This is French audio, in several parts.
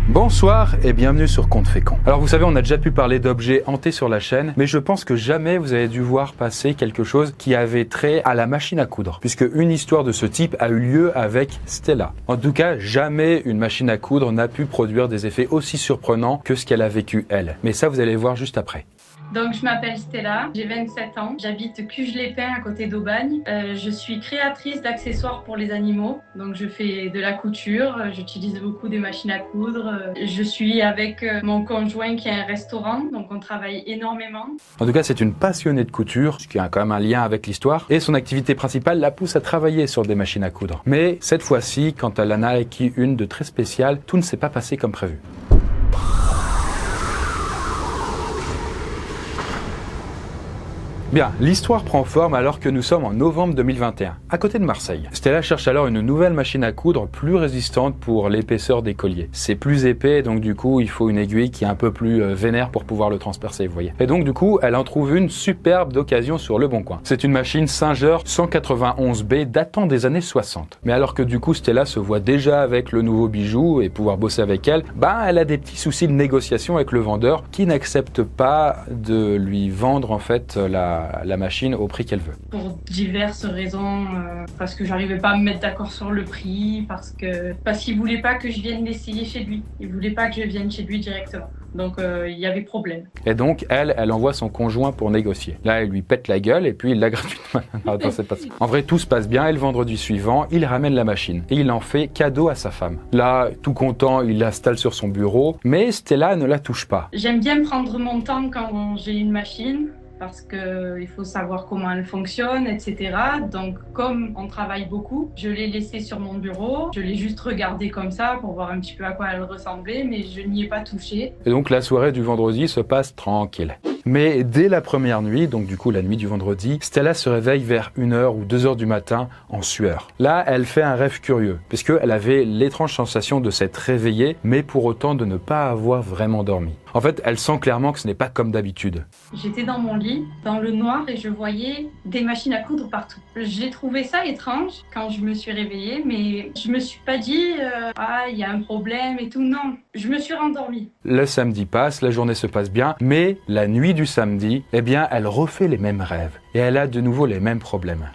Bonsoir et bienvenue sur Contes Féconds. Alors vous savez, on a déjà pu parler d'objets hantés sur la chaîne, mais je pense que jamais vous avez dû voir passer quelque chose qui avait trait à la machine à coudre, puisque une histoire de ce type a eu lieu avec Stella. En tout cas, jamais une machine à coudre n'a pu produire des effets aussi surprenants que ce qu'elle a vécu elle. Mais ça, vous allez voir juste après. Donc, je m'appelle Stella, j'ai 27 ans, j'habite Cuges-les-Pins à côté d'Aubagne. Je suis créatrice d'accessoires pour les animaux, donc je fais de la couture, j'utilise beaucoup des machines à coudre. Je suis avec mon conjoint qui a un restaurant, donc on travaille énormément. En tout cas, c'est une passionnée de couture, ce qui a quand même un lien avec l'histoire, et son activité principale la pousse à travailler sur des machines à coudre. Mais cette fois-ci, quand elle en a acquis une de très spéciale, tout ne s'est pas passé comme prévu. Bien, l'histoire prend forme alors que nous sommes en novembre 2021, à côté de Marseille. Stella cherche alors une nouvelle machine à coudre plus résistante pour l'épaisseur des colliers. C'est plus épais, donc du coup, il faut une aiguille qui est un peu plus vénère pour pouvoir le transpercer, vous voyez. Et donc du coup, elle en trouve une superbe d'occasion sur Le Bon Coin. C'est une machine Singer 191B datant des années 60. Mais alors que du coup, Stella se voit déjà avec le nouveau bijou et pouvoir bosser avec elle, elle a des petits soucis de négociation avec le vendeur qui n'accepte pas de lui vendre en fait la machine au prix qu'elle veut. Pour diverses raisons, parce que j'arrivais pas à me mettre d'accord sur le prix, parce qu'il voulait pas que je vienne l'essayer chez lui. Il voulait pas que je vienne chez lui directement. Donc il y avait problème. Et donc elle envoie son conjoint pour négocier. Là, elle lui pète la gueule et puis il l'a gratuitement. Attends, c'est pas ça. En vrai, tout se passe bien et le vendredi suivant, il ramène la machine et il en fait cadeau à sa femme. Là, tout content, il l'installe sur son bureau, mais Stella ne la touche pas. J'aime bien prendre mon temps quand j'ai une machine, parce qu'il faut savoir comment elle fonctionne, etc. Donc, comme on travaille beaucoup, je l'ai laissée sur mon bureau. Je l'ai juste regardée comme ça pour voir un petit peu à quoi elle ressemblait, mais je n'y ai pas touché. Et donc, la soirée du vendredi se passe tranquille. Mais dès la première nuit, donc du coup la nuit du vendredi, Stella se réveille vers 1h ou 2h du matin en sueur. Là, elle fait un rêve curieux, puisqu'elle avait l'étrange sensation de s'être réveillée, mais pour autant de ne pas avoir vraiment dormi. En fait, elle sent clairement que ce n'est pas comme d'habitude. J'étais dans mon lit, dans le noir, et je voyais des machines à coudre partout. J'ai trouvé ça étrange quand je me suis réveillée, mais je me suis pas dit « Ah, il y a un problème et tout », non. Je me suis rendormie. Le samedi passe, la journée se passe bien, mais la nuit du samedi, elle refait les mêmes rêves et elle a de nouveau les mêmes problèmes.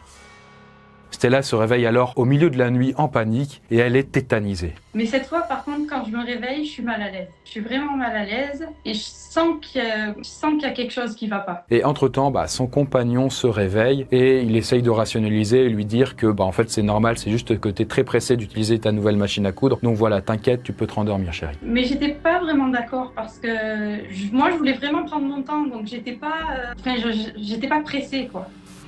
Stella se réveille alors au milieu de la nuit en panique et elle est tétanisée. Mais cette fois, par contre, quand je me réveille, je suis mal à l'aise. Je suis vraiment mal à l'aise et je sens qu'il y a quelque chose qui va pas. Et entre-temps, son compagnon se réveille et il essaye de rationaliser et lui dire que en fait c'est normal, c'est juste que tu es très pressé d'utiliser ta nouvelle machine à coudre. Donc voilà, t'inquiète, tu peux te rendormir, chérie. Mais j'étais pas vraiment d'accord parce que moi je voulais vraiment prendre mon temps, donc j'étais pas pressée, quoi.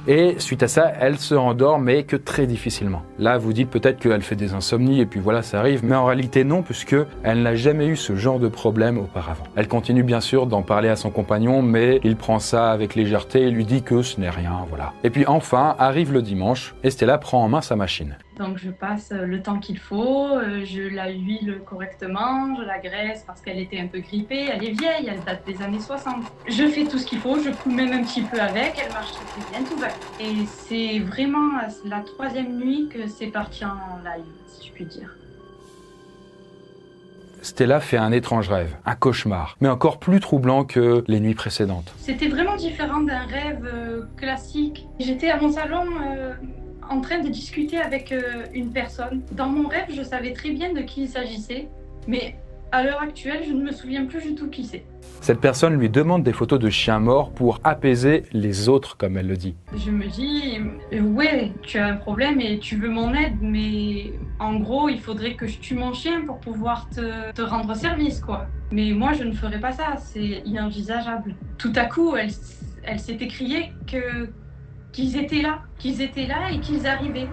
Et suite à ça, elle se rendort, mais que très difficilement. Là, vous dites peut-être qu'elle fait des insomnies et puis voilà, ça arrive. Mais en réalité, non, puisque elle n'a jamais eu ce genre de problème auparavant. Elle continue bien sûr d'en parler à son compagnon, mais il prend ça avec légèreté et lui dit que ce n'est rien, voilà. Et puis enfin, arrive le dimanche, et Stella prend en main sa machine. Donc je passe le temps qu'il faut, je la huile correctement, je la graisse parce qu'elle était un peu grippée, elle est vieille, elle date des années 60. Je fais tout ce qu'il faut, je couds même un petit peu avec, elle marche très bien, tout va. Et c'est vraiment la troisième nuit que c'est parti en live, si je puis dire. Stella fait un étrange rêve, un cauchemar, mais encore plus troublant que les nuits précédentes. C'était vraiment différent d'un rêve classique. J'étais à mon salon en train de discuter avec une personne. Dans mon rêve, je savais très bien de qui il s'agissait, mais à l'heure actuelle, je ne me souviens plus du tout qui c'est. Cette personne lui demande des photos de chiens morts pour apaiser les autres, comme elle le dit. Je me dis, ouais, tu as un problème et tu veux mon aide, mais en gros, il faudrait que je tue mon chien pour pouvoir te rendre service, quoi. Mais moi, je ne ferais pas ça, c'est inenvisageable. Tout à coup, elle s'est écriée qu'ils étaient là et qu'ils arrivaient.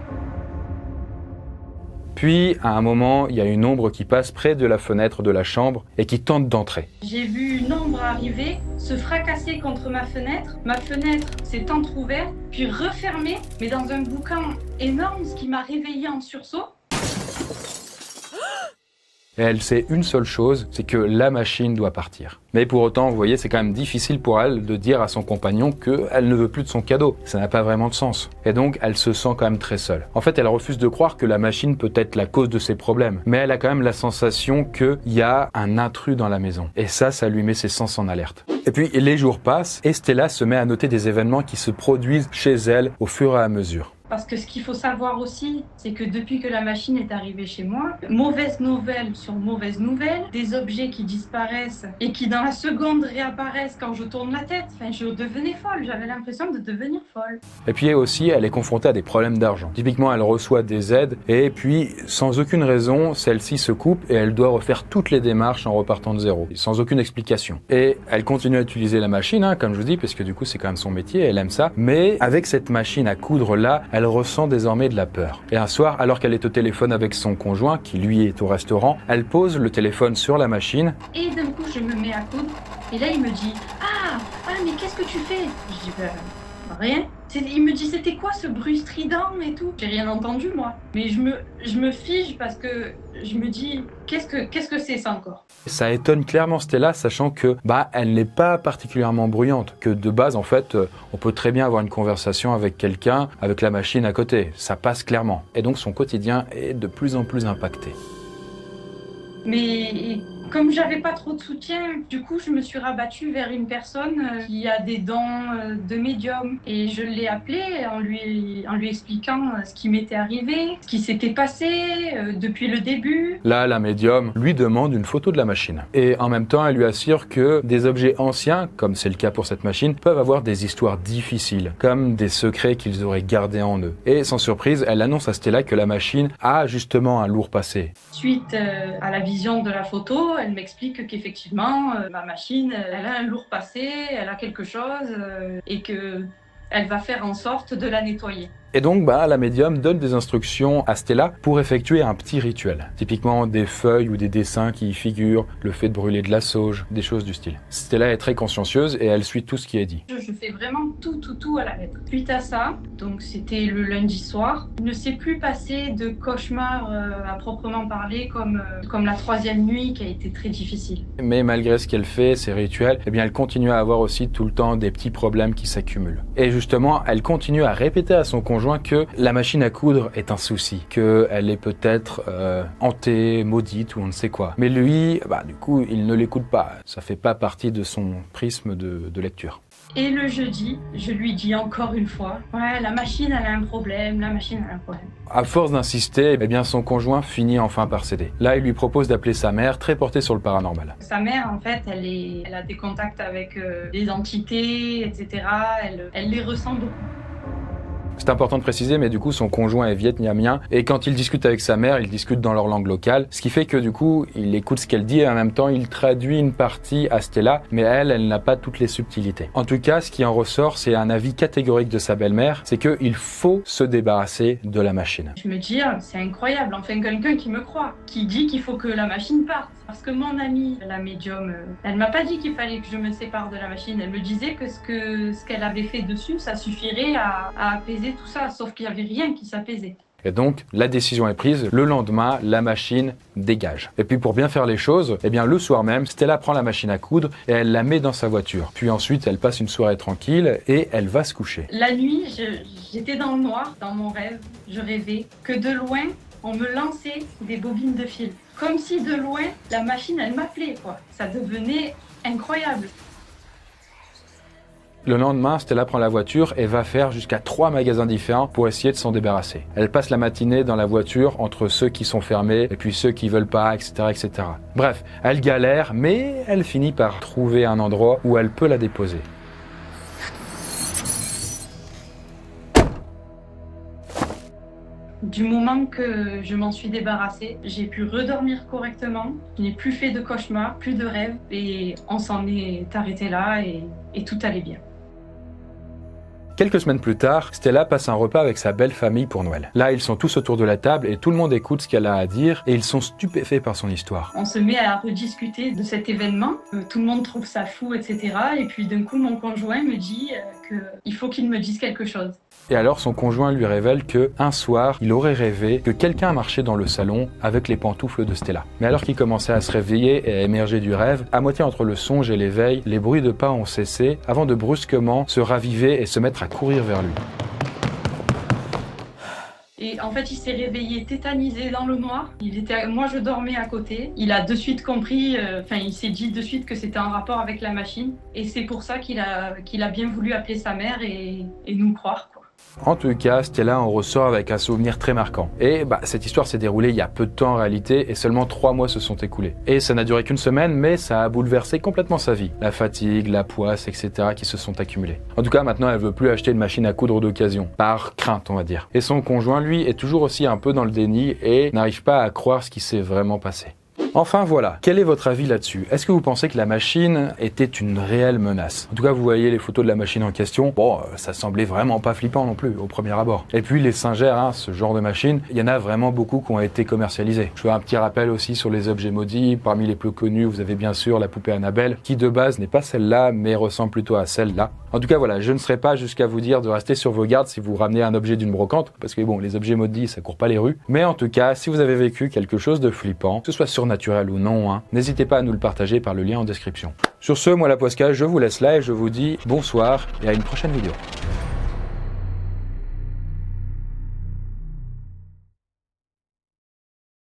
Puis, à un moment, il y a une ombre qui passe près de la fenêtre de la chambre et qui tente d'entrer. J'ai vu une ombre arriver, se fracasser contre ma fenêtre. Ma fenêtre s'est entrouverte, puis refermée, mais dans un boucan énorme, ce qui m'a réveillée en sursaut. Et elle sait une seule chose, c'est que la machine doit partir. Mais pour autant, vous voyez, c'est quand même difficile pour elle de dire à son compagnon qu'elle ne veut plus de son cadeau. Ça n'a pas vraiment de sens. Et donc, elle se sent quand même très seule. En fait, elle refuse de croire que la machine peut être la cause de ses problèmes. Mais elle a quand même la sensation qu'il y a un intrus dans la maison. Et ça lui met ses sens en alerte. Et puis, les jours passent et Stella se met à noter des événements qui se produisent chez elle au fur et à mesure. Parce que ce qu'il faut savoir aussi, c'est que depuis que la machine est arrivée chez moi, mauvaise nouvelle sur mauvaise nouvelle, des objets qui disparaissent et qui dans la seconde réapparaissent quand je tourne la tête. Enfin, je devenais folle, j'avais l'impression de devenir folle. Et puis aussi, elle est confrontée à des problèmes d'argent. Typiquement, elle reçoit des aides et puis, sans aucune raison, celle-ci se coupe et elle doit refaire toutes les démarches en repartant de zéro, sans aucune explication. Et elle continue à utiliser la machine, comme je vous dis, parce que du coup, c'est quand même son métier, elle aime ça. Mais avec cette machine à coudre-là, elle ressent désormais de la peur. Et un soir, alors qu'elle est au téléphone avec son conjoint, qui lui est au restaurant, elle pose le téléphone sur la machine. Et d'un coup, je me mets à coudre. Et là, il me dit « Ah, mais qu'est-ce que tu fais ?» Je dis « Rien. » Il me dit « C'était quoi ce bruit strident et tout ?» J'ai rien entendu, moi. Mais je me fige parce que je me dis « Qu'est-ce que c'est ça encore ?» Ça étonne clairement Stella, sachant que elle n'est pas particulièrement bruyante, que de base, en fait, on peut très bien avoir une conversation avec quelqu'un, avec la machine à côté. Ça passe clairement. Et donc, son quotidien est de plus en plus impacté. Mais comme j'avais pas trop de soutien, du coup, je me suis rabattue vers une personne qui a des dons de médium. Et je l'ai appelé en lui expliquant ce qui m'était arrivé, ce qui s'était passé depuis le début. Là, la médium lui demande une photo de la machine. Et en même temps, elle lui assure que des objets anciens, comme c'est le cas pour cette machine, peuvent avoir des histoires difficiles, comme des secrets qu'ils auraient gardés en eux. Et sans surprise, elle annonce à Stella que la machine a justement un lourd passé. Suite à la vision de la photo, elle m'explique qu'effectivement, ma machine, elle a un lourd passé, elle a quelque chose et qu'elle va faire en sorte de la nettoyer. Et donc, la médium donne des instructions à Stella pour effectuer un petit rituel. Typiquement des feuilles ou des dessins qui y figurent, le fait de brûler de la sauge, des choses du style. Stella est très consciencieuse et elle suit tout ce qui est dit. Je fais vraiment tout à la lettre. Suite à ça, donc c'était le lundi soir, il ne s'est plus passé de cauchemar à proprement parler comme la troisième nuit qui a été très difficile. Mais malgré ce qu'elle fait, ses rituels, elle continue à avoir aussi tout le temps des petits problèmes qui s'accumulent. Et justement, elle continue à répéter à son conjoint que la machine à coudre est un souci, qu'elle est peut-être hantée, maudite ou on ne sait quoi. Mais lui, du coup, il ne l'écoute pas. Ça fait pas partie de son prisme de lecture. Et le jeudi, je lui dis encore une fois, ouais, la machine elle a un problème, la machine elle a un problème. À force d'insister, son conjoint finit enfin par céder. Là, il lui propose d'appeler sa mère, très portée sur le paranormal. Sa mère, en fait, elle a des contacts avec des entités, etc. Elle les ressent beaucoup. C'est important de préciser, mais du coup, son conjoint est vietnamien, et quand il discute avec sa mère, il discute dans leur langue locale, ce qui fait que du coup, il écoute ce qu'elle dit, et en même temps, il traduit une partie à Stella, mais elle n'a pas toutes les subtilités. En tout cas, ce qui en ressort, c'est un avis catégorique de sa belle-mère, c'est qu'il faut se débarrasser de la machine. Je me dis, c'est incroyable, enfin quelqu'un qui me croit, qui dit qu'il faut que la machine parte. Parce que mon amie, la médium, elle m'a pas dit qu'il fallait que je me sépare de la machine. Elle me disait que ce qu'elle avait fait dessus, ça suffirait à apaiser tout ça, sauf qu'il n'y avait rien qui s'apaisait. Et donc, la décision est prise. Le lendemain, la machine dégage. Et puis, pour bien faire les choses, le soir même, Stella prend la machine à coudre et elle la met dans sa voiture. Puis ensuite, elle passe une soirée tranquille et elle va se coucher. La nuit, j'étais dans le noir, dans mon rêve. Je rêvais que de loin, on me lançait des bobines de fil. Comme si de loin, la machine, elle m'appelait, quoi. Ça devenait incroyable. Le lendemain, Stella prend la voiture et va faire jusqu'à 3 magasins différents pour essayer de s'en débarrasser. Elle passe la matinée dans la voiture entre ceux qui sont fermés et puis ceux qui veulent pas, etc., etc. Bref, elle galère, mais elle finit par trouver un endroit où elle peut la déposer. Du moment que je m'en suis débarrassée, j'ai pu redormir correctement. Je n'ai plus fait de cauchemars, plus de rêves et on s'en est arrêté là et tout allait bien. Quelques semaines plus tard, Stella passe un repas avec sa belle famille pour Noël. Là, ils sont tous autour de la table et tout le monde écoute ce qu'elle a à dire et ils sont stupéfaits par son histoire. On se met à rediscuter de cet événement, tout le monde trouve ça fou, etc. Et puis d'un coup, mon conjoint me dit qu'il faut qu'il me dise quelque chose. Et alors son conjoint lui révèle que un soir, il aurait rêvé que quelqu'un marchait dans le salon avec les pantoufles de Stella. Mais alors qu'il commençait à se réveiller et à émerger du rêve, à moitié entre le songe et l'éveil, les bruits de pas ont cessé avant de brusquement se raviver et se mettre à courir vers lui. Et en fait, il s'est réveillé tétanisé dans le noir. Moi, je dormais à côté. Il a de suite compris, il s'est dit de suite que c'était en rapport avec la machine. Et c'est pour ça qu'il a bien voulu appeler sa mère et nous croire, quoi. En tout cas, Stella en ressort avec un souvenir très marquant. Et cette histoire s'est déroulée il y a peu de temps en réalité, et seulement 3 mois se sont écoulés. Et ça n'a duré qu'une semaine, mais ça a bouleversé complètement sa vie. La fatigue, la poisse, etc. qui se sont accumulés. En tout cas, maintenant, elle veut plus acheter une machine à coudre d'occasion. Par crainte, on va dire. Et son conjoint, lui, est toujours aussi un peu dans le déni et n'arrive pas à croire ce qui s'est vraiment passé. Enfin voilà, quel est votre avis là-dessus? Est-ce que vous pensez que la machine était une réelle menace? En tout cas, vous voyez les photos de la machine en question, ça semblait vraiment pas flippant non plus, au premier abord. Et puis les Singers, ce genre de machine, il y en a vraiment beaucoup qui ont été commercialisés. Je fais un petit rappel aussi sur les objets maudits. Parmi les plus connus, vous avez bien sûr la poupée Annabelle, qui de base n'est pas celle-là, mais ressemble plutôt à celle-là. En tout cas, voilà, je ne serai pas jusqu'à vous dire de rester sur vos gardes si vous ramenez un objet d'une brocante, parce que les objets maudits, ça court pas les rues. Mais en tout cas, si vous avez vécu quelque chose de flippant, que ce soit surnaturel ou non, n'hésitez pas à nous le partager par le lien en description. Sur ce, moi la Posca, je vous laisse là et je vous dis bonsoir et à une prochaine vidéo.